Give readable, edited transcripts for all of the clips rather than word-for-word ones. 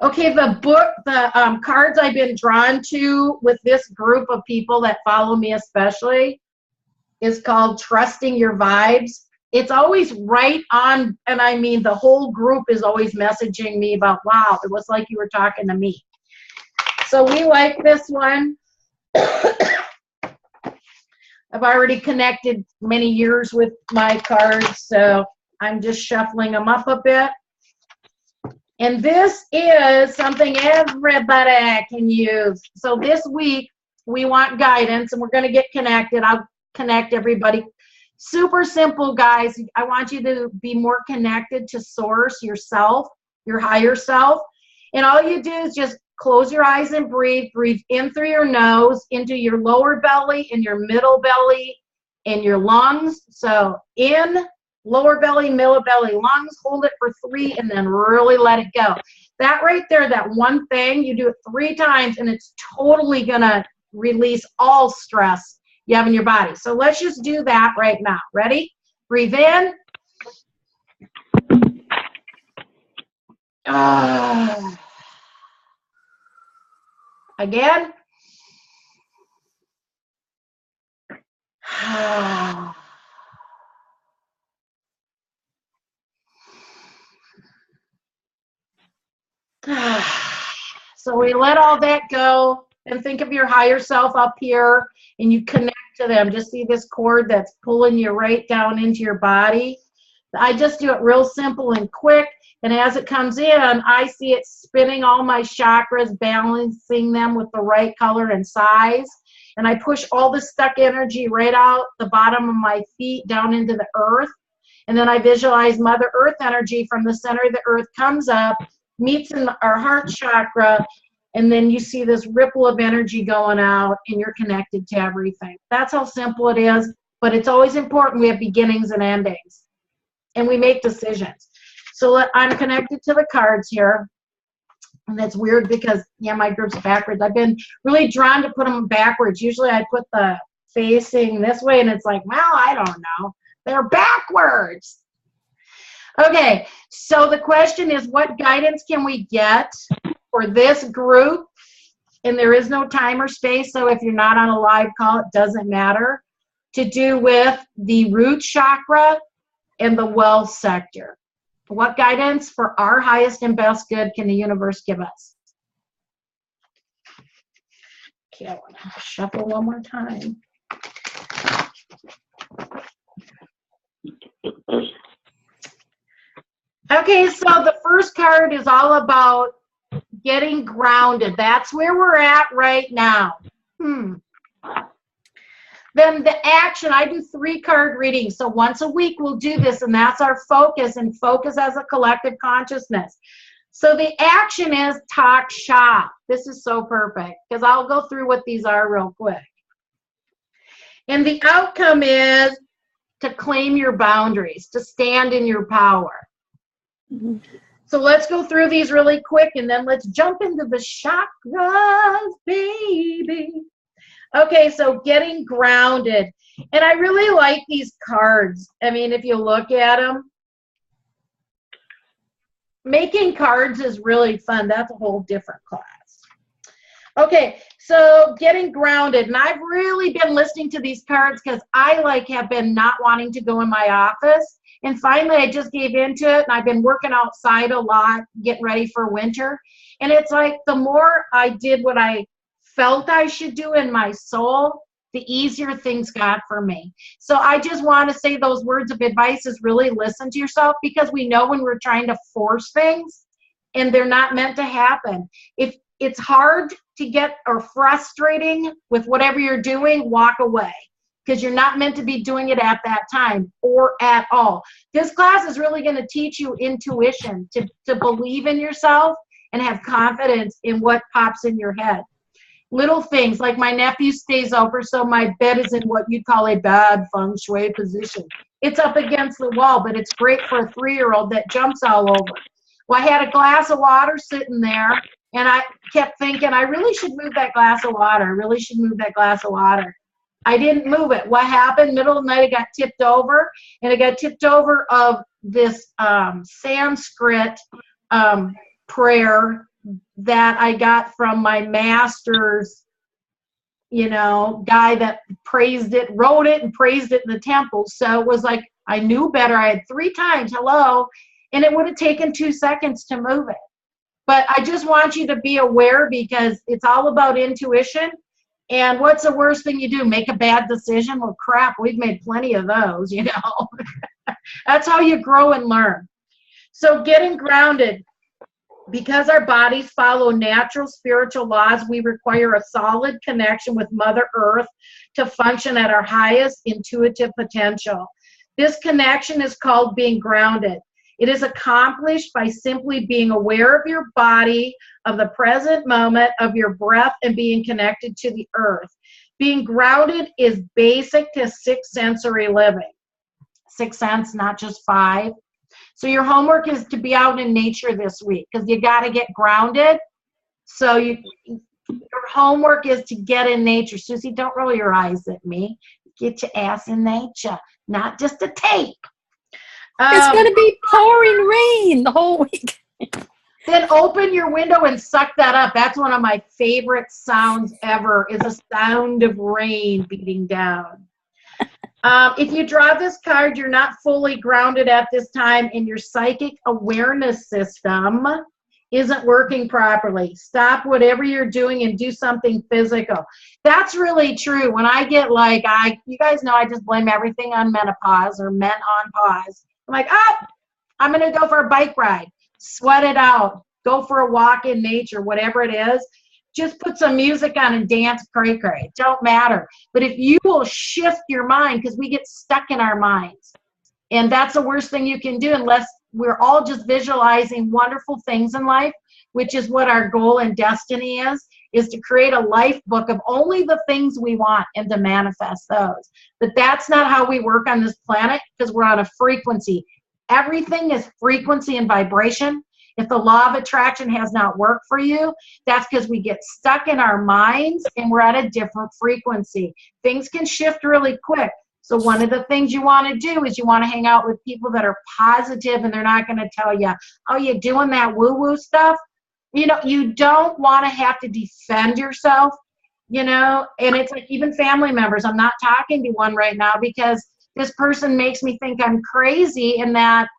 Okay, the cards I've been drawn to with this group of people that follow me especially is called Trusting Your Vibes. It's always right on, and I mean the whole group is always messaging me about, wow, it was like you were talking to me. So we like this one. I've already connected many years with my cards, so I'm just shuffling them up a bit. And this is something everybody can use. So this week, we want guidance, and we're going to get connected. I'll connect everybody. Super simple, guys. I want you to be more connected to source, yourself, your higher self. And all you do is just close your eyes and breathe. Breathe in through your nose, into your lower belly, and your middle belly, and your lungs. So in, lower belly, middle belly, lungs, hold it for 3, and then really let it go. That right there, that one thing, you do it 3 times, and it's totally gonna release all stress you have in your body. So let's just do that right now. Ready? Breathe in. Again. So we let all that go and think of your higher self up here, and you connect to them. Just see this cord that's pulling you right down into your body. I just do it real simple and quick, and as it comes in, I see it spinning all my chakras, balancing them with the right color and size, and I push all the stuck energy right out the bottom of my feet down into the earth, and then I visualize Mother Earth energy from the center of the earth comes up, meets in our heart chakra, and then you see this ripple of energy going out, and you're connected to everything. That's how simple it is, but it's always important we have beginnings and endings, and we make decisions. So I'm connected to the cards here, and that's weird because, yeah, my group's backwards. I've been really drawn to put them backwards. Usually I put the facing this way, and it's like, well, I don't know. They're backwards. Okay, so the question is, what guidance can we get for this group? And there is no time or space, so if you're not on a live call, it doesn't matter. To do with the root chakra and the wealth sector. What guidance for our highest and best good can the universe give us? Okay, I want to shuffle one more time. Okay, so the first card is all about getting grounded. That's where we're at right now. Then the action, I do 3-card readings. So once a week we'll do this, and that's our focus, and focus as a collective consciousness. So the action is talk shop. This is so perfect because I'll go through what these are real quick. And the outcome is to claim your boundaries, to stand in your power. So let's go through these really quick, and then let's jump into the chakras, baby. Okay, so getting grounded. And I really like these cards. I mean, if you look at them, making cards is really fun. That's a whole different class. Okay, so getting grounded. And I've really been listening to these cards because I have been not wanting to go in my office. And finally, I just gave into it, and I've been working outside a lot, getting ready for winter. And it's like the more I did what I felt I should do in my soul, the easier things got for me. So I just want to say those words of advice is really listen to yourself, because we know when we're trying to force things and they're not meant to happen. If it's hard to get or frustrating with whatever you're doing, walk away, because you're not meant to be doing it at that time or at all. This class is really going to teach you intuition, to believe in yourself and have confidence in what pops in your head. Little things like my nephew stays over, so my bed is in what you'd call a bad feng shui position. It's up against the wall, but it's great for a 3-year-old that jumps all over. Well, I had a glass of water sitting there, and I kept thinking, I really should move that glass of water. I really should move that glass of water. I didn't move it. What happened? Middle of the night, it got tipped over, and it got tipped over of this Sanskrit prayer that I got from my master's, guy that praised it, wrote it and praised it in the temple. So it was like, I knew better. I had 3 times, hello, and it would have taken 2 seconds to move it. But I just want you to be aware, because it's all about intuition. And what's the worst thing you do? Make a bad decision? Well, crap, we've made plenty of those, That's how you grow and learn. So getting grounded. Because our bodies follow natural spiritual laws, we require a solid connection with Mother Earth to function at our highest intuitive potential. This connection is called being grounded. It is accomplished by simply being aware of your body, of the present moment, of your breath, and being connected to the earth. Being grounded is basic to 6 sensory living. 6 sense, not just 5. So your homework is to be out in nature this week, because you got to get grounded. So your homework is to get in nature. Susie, don't roll your eyes at me. Get your ass in nature, not just a tape. It's going to be pouring rain the whole week. Then open your window and suck that up. That's one of my favorite sounds ever, is the sound of rain beating down. If you draw this card, you're not fully grounded at this time, and your psychic awareness system isn't working properly. Stop whatever you're doing and do something physical. That's really true. When I get like, you guys know I just blame everything on menopause or men on pause. I'm like, I'm going to go for a bike ride, sweat it out, go for a walk in nature, whatever it is. Just put some music on and dance, cray. It don't matter. But if you will shift your mind, because we get stuck in our minds, and that's the worst thing you can do unless we're all just visualizing wonderful things in life, which is what our goal and destiny is to create a life book of only the things we want and to manifest those. But that's not how we work on this planet, because we're on a frequency. Everything is frequency and vibration. If the law of attraction has not worked for you, that's because we get stuck in our minds and we're at a different frequency. Things can shift really quick. So one of the things you want to do is you want to hang out with people that are positive, and they're not going to tell you, oh, you're doing that woo-woo stuff. You don't want to have to defend yourself, and it's like even family members. I'm not talking to one right now because this person makes me think I'm crazy, and that,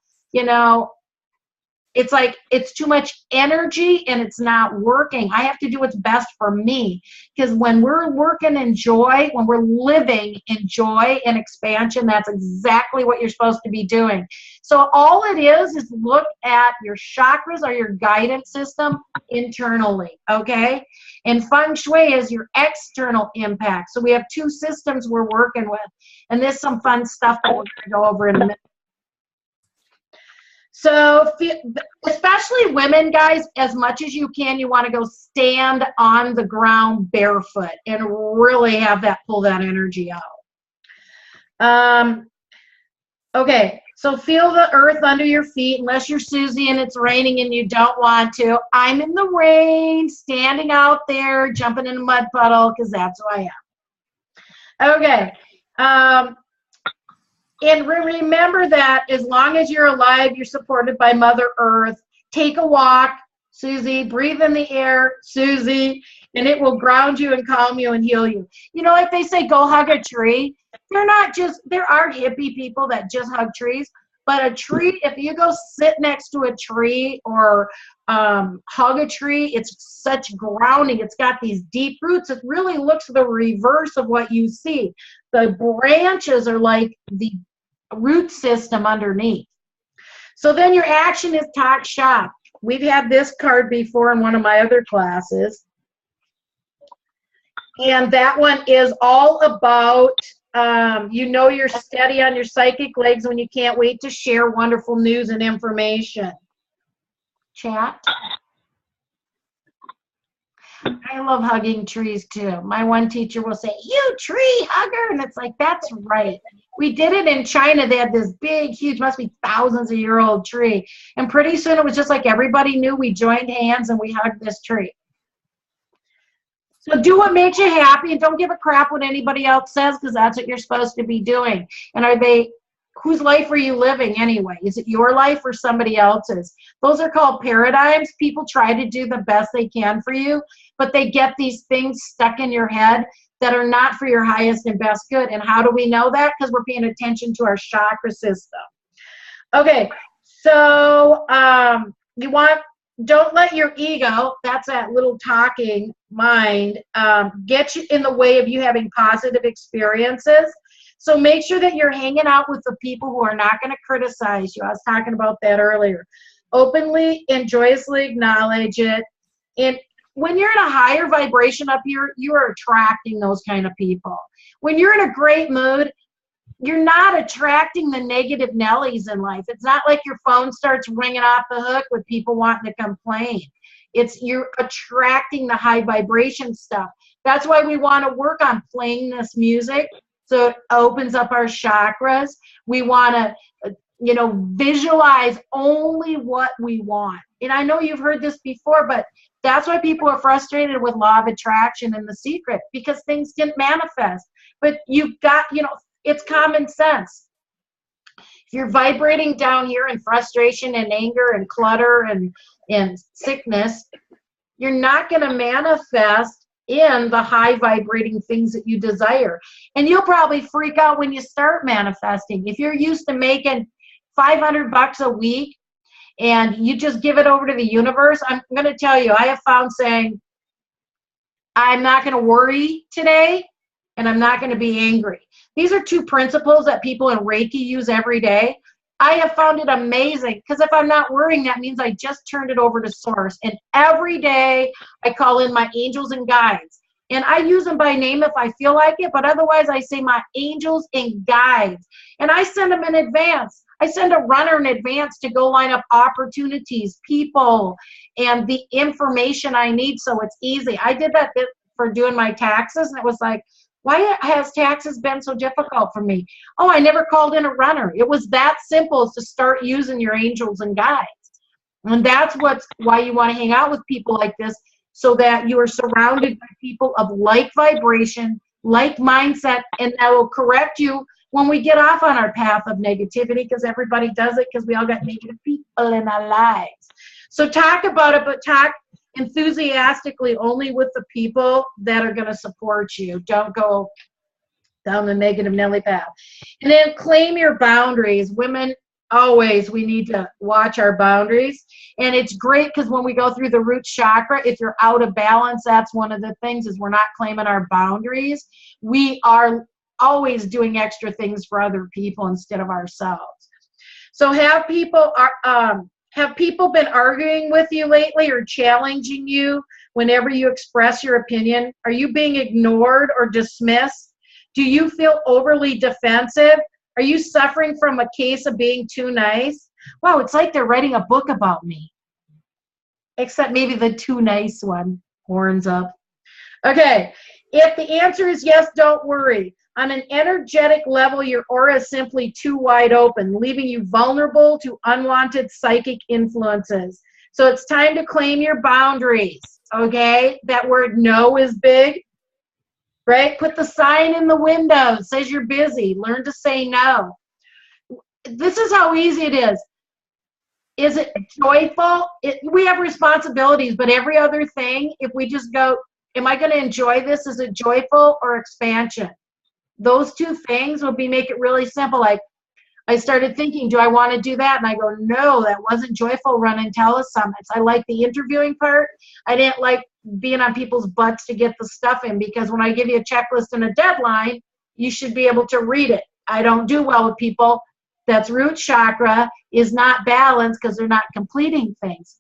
it's like it's too much energy and it's not working. I have to do what's best for me, because when we're working in joy, when we're living in joy and expansion, that's exactly what you're supposed to be doing. So all it is look at your chakras or your guidance system internally, okay? And feng shui is your external impact. So we have 2 systems we're working with, and there's some fun stuff that we're going to go over in a minute. So especially women, guys, as much as you can, you want to go stand on the ground barefoot and really have that, pull that energy out. Okay, so feel the earth under your feet, unless you're Susie and it's raining and you don't want to. I'm in the rain, standing out there, jumping in a mud puddle, because that's who I am. Okay. And remember that as long as you're alive, you're supported by Mother Earth. Take a walk, Susie. Breathe in the air, Susie, and it will ground you and calm you and heal you. Like they say, go hug a tree. There are hippie people that just hug trees, but a tree, if you go sit next to a tree or hug a tree, it's such grounding. It's got these deep roots. It really looks the reverse of what you see. The branches are like the root system underneath. So then your action is talk shop. We've had this card before in one of my other classes. And that one is all about, you're steady on your psychic legs when you can't wait to share wonderful news and information. Chat. I love hugging trees too. My one teacher will say, you tree hugger. And it's like, that's right. We did it in China. They had this big, huge, must be thousands of year old tree. And pretty soon it was just like everybody knew we joined hands and we hugged this tree. So do what makes you happy and don't give a crap what anybody else says, because that's what you're supposed to be doing. And whose life are you living anyway? Is it your life or somebody else's? Those are called paradigms. People try to do the best they can for you, but they get these things stuck in your head that are not for your highest and best good. And how do we know that? Because we're paying attention to our chakra system. Okay, so don't let your ego, that's that little talking mind, get you in the way of you having positive experiences. So make sure that you're hanging out with the people who are not going to criticize you. I was talking about that earlier. Openly and joyously acknowledge it. And when you're in a higher vibration up here, you are attracting those kind of people. When you're in a great mood, you're not attracting the negative Nellies in life. It's not like your phone starts ringing off the hook with people wanting to complain. It's you're attracting the high vibration stuff. That's why we want to work on playing this music so it opens up our chakras. We want to, visualize only what we want. And I know you've heard this before, but that's why people are frustrated with law of attraction and The Secret, because things didn't manifest. But you've got, it's common sense. If you're vibrating down here in frustration and anger and clutter and sickness, you're not going to manifest in the high vibrating things that you desire. And you'll probably freak out when you start manifesting. If you're used to making $500 a week and you just give it over to the universe, I'm going to tell you, I have found saying, I'm not going to worry today and I'm not going to be angry. These are two principles that people in Reiki use every day. I have found it amazing because if I'm not worrying, that means I just turned it over to source. And every day I call in my angels and guides. And I use them by name if I feel like it, but otherwise I say my angels and guides. And I send them in advance. I send a runner in advance to go line up opportunities, people, and the information I need so it's easy. I did that for doing my taxes, and it was like, why has taxes been so difficult for me? Oh, I never called in a runner. It was that simple as to start using your angels and guides. And that's why you want to hang out with people like this, so that you are surrounded by people of like vibration, like mindset, and that will correct you when we get off on our path of negativity, because everybody does it because we all got negative people in our lives. So talk about it, but talk enthusiastically only with the people that are going to support you. Don't go down the negative Nelly path. And then claim your boundaries. Women, always, we need to watch our boundaries. And it's great because when we go through the root chakra, if you're out of balance, that's one of the things, is we're not claiming our boundaries. We are always doing extra things for other people instead of ourselves. So have people been arguing with you lately or challenging you whenever you express your opinion? Are you being ignored or dismissed? Do you feel overly defensive? Are you suffering from a case of being too nice? Wow, it's like they're writing a book about me. Except maybe the too nice one. Horns up. Okay, if the answer is yes, don't worry. On an energetic level, your aura is simply too wide open, leaving you vulnerable to unwanted psychic influences. So it's time to claim your boundaries, okay? That word no is big, right? Put the sign in the window. It says you're busy. Learn to say no. This is how easy it is. Is it joyful? We have responsibilities, but every other thing, if we just go, am I going to enjoy this? Is it joyful or expansion? Those two things would make it really simple. Like, I started thinking, do I want to do that? And I go, no, that wasn't joyful. Run and telesummits. I like the interviewing part. I didn't like being on people's butts to get the stuff in, because when I give you a checklist and a deadline, you should be able to read it. I don't do well with people that's root chakra is not balanced because they're not completing things.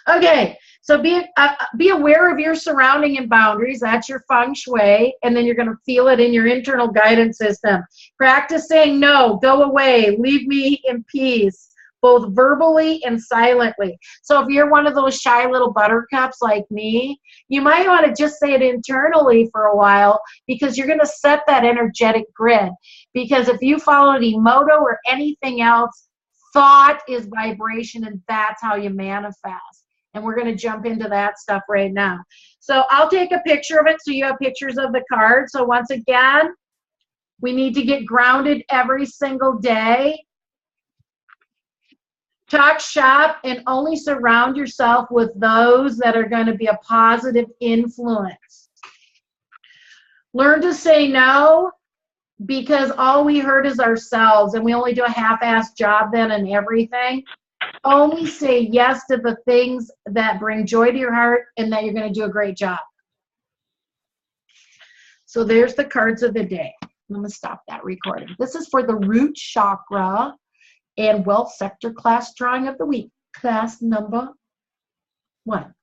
Okay. So be aware of your surrounding and boundaries. That's your feng shui. And then you're going to feel it in your internal guidance system. Practice saying no, go away, leave me in peace, both verbally and silently. So if you're one of those shy little buttercups like me, you might want to just say it internally for a while, because you're going to set that energetic grid. Because if you followed Emoto or anything else, thought is vibration, and that's how you manifest. And we're going to jump into that stuff right now. So I'll take a picture of it so you have pictures of the card. So once again, We need to get grounded every single day. Talk shop and only surround yourself with those that are going to be a positive influence. Learn to say no, because all we hurt is ourselves, and we only do a half-assed job then and everything. Only say yes to the things that bring joy to your heart and that you're going to do a great job. So there's the cards of the day. I'm going to stop that recording. This is for the root chakra and wealth sector class drawing of the week. Class number 1.